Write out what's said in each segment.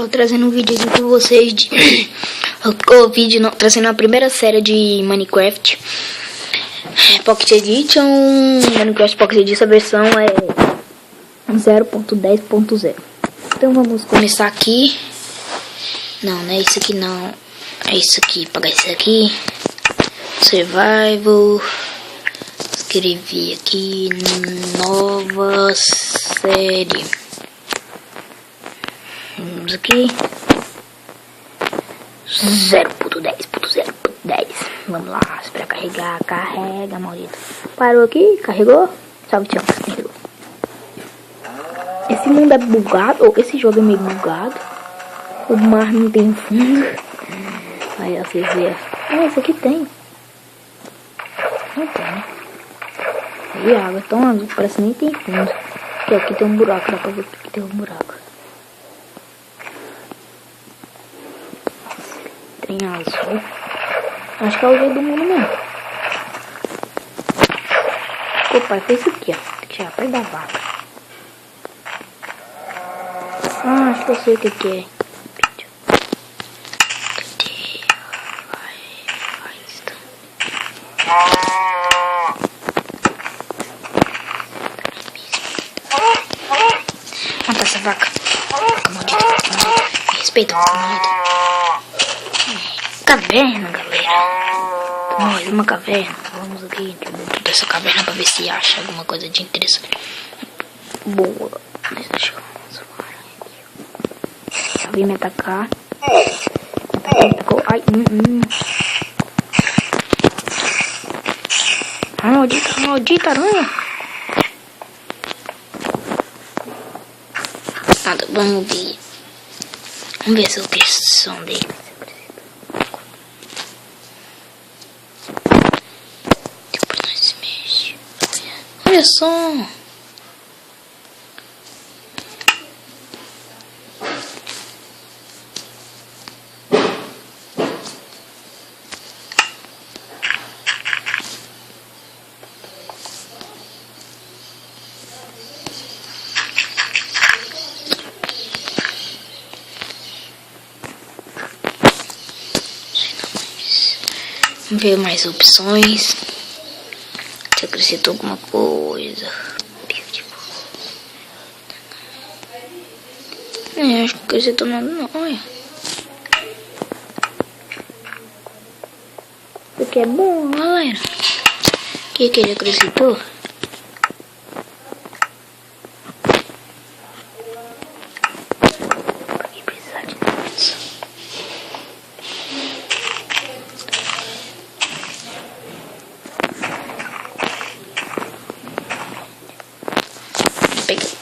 pessoal, trazendo um vídeo aqui pra vocês de o vídeo não, trazendo a primeira série de Minecraft Pocket Edition. Minecraft Pocket Edition, a versão é 0.10.0. Então vamos começar aqui. Não é isso aqui não. É isso aqui, pagar isso aqui. Survival. Escrevi aqui nova série. Vamos aqui 0.10.0.10. Vamos lá, espera carregar. Carrega, maldito. Parou aqui, carregou. Salve, tchau, carregou. Esse mundo é bugado, ou esse jogo é meio bugado. O mar não tem fundo. Aí vocês veem. Ah, esse aqui tem. Não tem, né? E água tão azul, parece que nem tem fundo. Aqui tem um buraco, dá pra ver que aqui tem um buraco. Tem azul. Acho que é o jeito do mundo mesmo. Opa, fez isso aqui, ó. Tem que chegar perto da vaca. Ah, acho que eu sei o que é. Mata essa vaca. Vaca maldita, vaca maldita. Respeita a vaca maldita. Caverna, galera. Mais uma caverna. Vamos aqui dentro dessa caverna pra ver se acha alguma coisa de interessante. Boa. Deixa eu alguém me atacar. Atacou. Ai, Maldita aranha. Nada, vamos ver. Vamos ver se eu tenho som dele. Depois nós se mexe. Olha só. Vamos ver mais opções. Se acrescentou alguma coisa. Acho que acrescentou nada não. Olha. Isso aqui é bom, galera. O que ele acrescentou?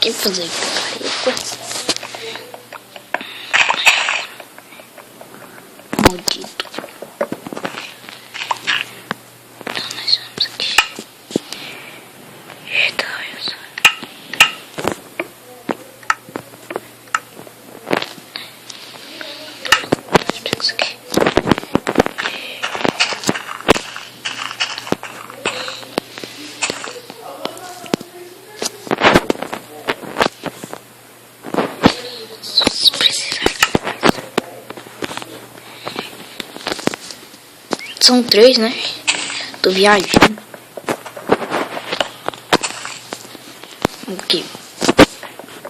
Que fazer picareta. Maldito. Então nós vamos aqui. Eita, olha só. Pega isso aqui. São 3, né? Tô viajando. Aqui.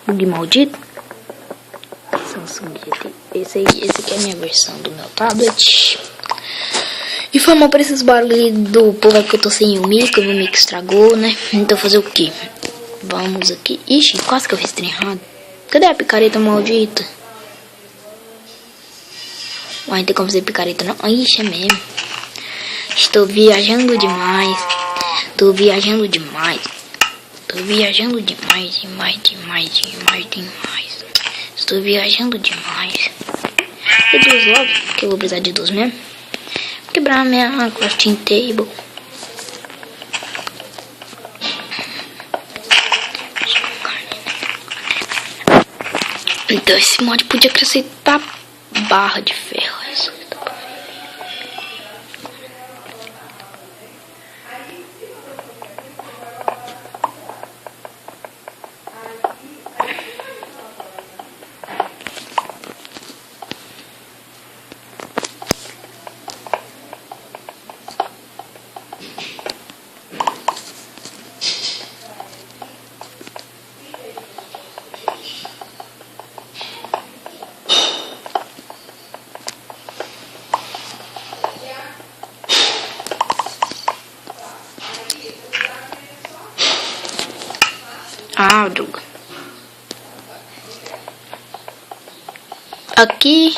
Bug maldito. Samsung GT. Esse aqui é a minha versão do meu tablet. E foi mal pra esses barulhos do povo que eu tô sem o mic estragou, né? Então fazer o que? Vamos aqui. Ixi, quase que eu fiz trem errado. Cadê a picareta maldita? Uai, não tem como fazer picareta não. Ixi, é mesmo. Estou viajando demais. Estou viajando demais. Estou viajando demais. Estou viajando demais. E dos logo, que eu vou precisar de 2 mesmo. Vou quebrar minha crafting table. Então esse mod podia acrescentar barra de ferro. Ah, droga. Aqui.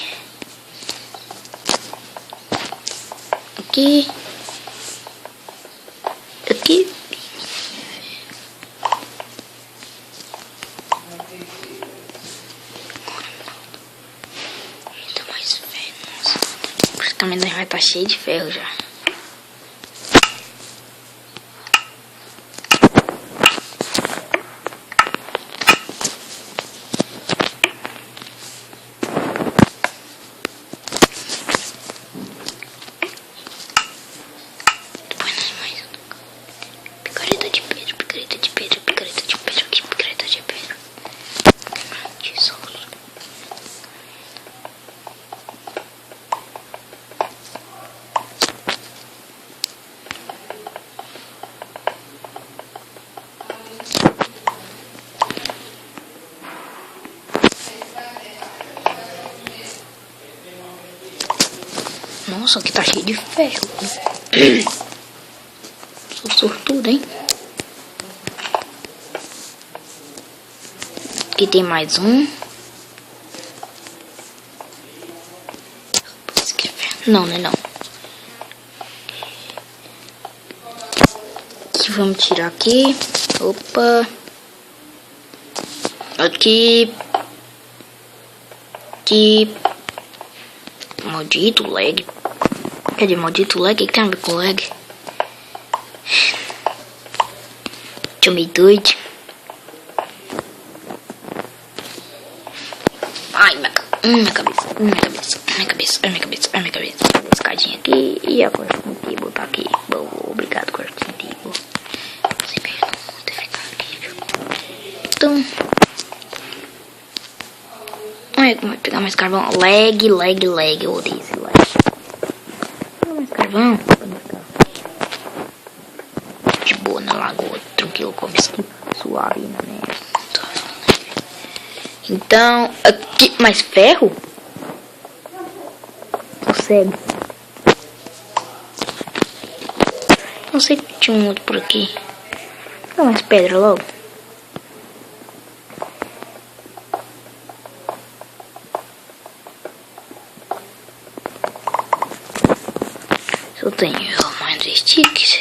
Aqui. Aqui. Eita, mais ferro. Nossa. Praticamente vai estar cheio de ferro já. Picareta de pedra, picareta de pedra, picareta de pedra, aqui, picareta de pedra. Tesouro. Nossa, aqui tá cheio de ferro. Sou sortudo, hein? Aqui tem mais um. Não, não é não. Aqui, vamos tirar aqui. Opa. Aqui. Aqui. Maldito lag. Cadê maldito lag? O que tem a ver com lag? Tô meio doido. Ai, minha cabeça. Escadinha aqui e a cortina botar aqui. Bom, obrigado, cortina. Você perdoa ter ficado aqui, viu? Então. Olha como vai pegar mais carvão. Lag. Eu odeio esse lag. Pegar mais carvão. De boa na lagoa. Tranquilo, como suave, né? Então, aqui, mais ferro? Consegue? Não sei que tinha um outro por aqui. Dá mais pedra logo. Eu tenho mais sticks.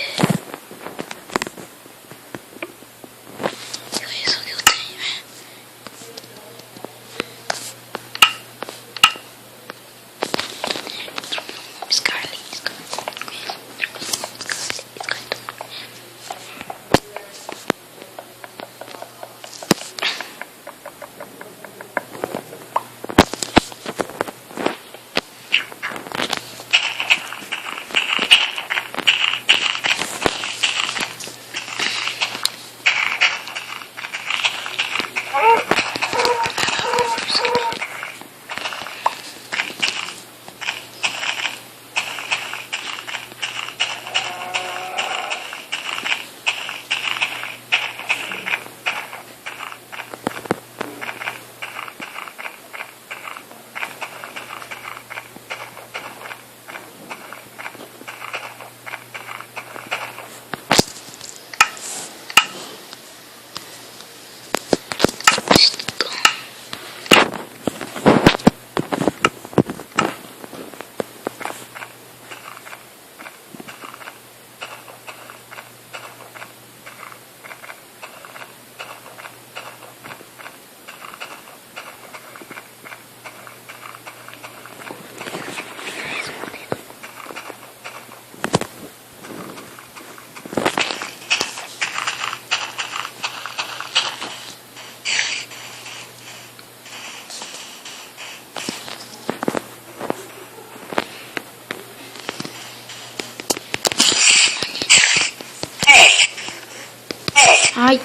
Ai.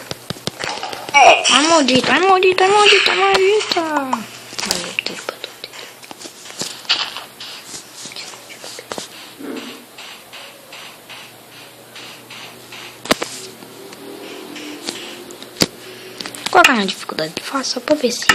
Ai, maldita. Qual é a dificuldade que faço? Só pra ver se...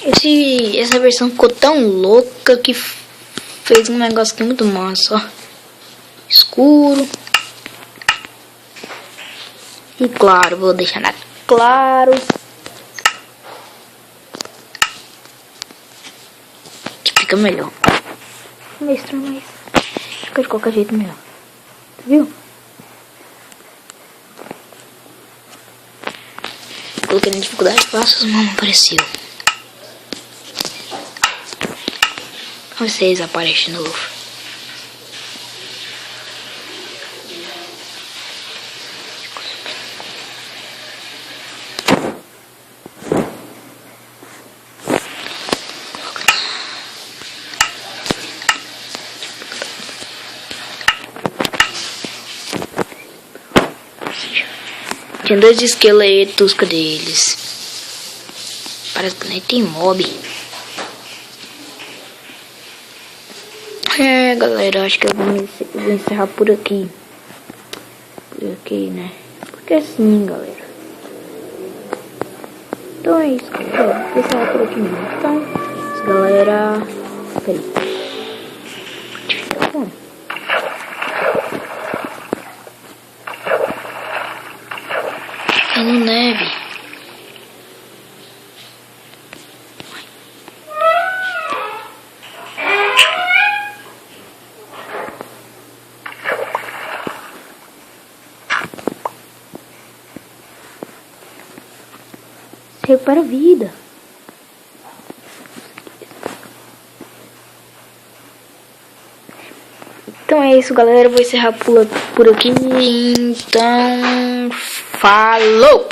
Essa versão ficou tão louca que fez um negócio aqui muito massa, ó. Escuro. E claro, vou deixar na claro. Que fica melhor. Meio estranho, mas fica de qualquer jeito melhor. Viu? Coloquei na dificuldade fácil, não apareceu. Vocês aparecem de novo. Tinha 2 esqueletos, cadê eles? Parece que nem tem mob. É, galera, acho que eu vou encerrar por aqui. Por aqui, né? Porque assim, galera. Então é isso, galera. Vou encerrar por aqui mesmo. Então, isso, galera. Peraí. Bom. No neve. Recupera a vida. Então é isso, galera. Eu vou encerrar por aqui. Então, falou!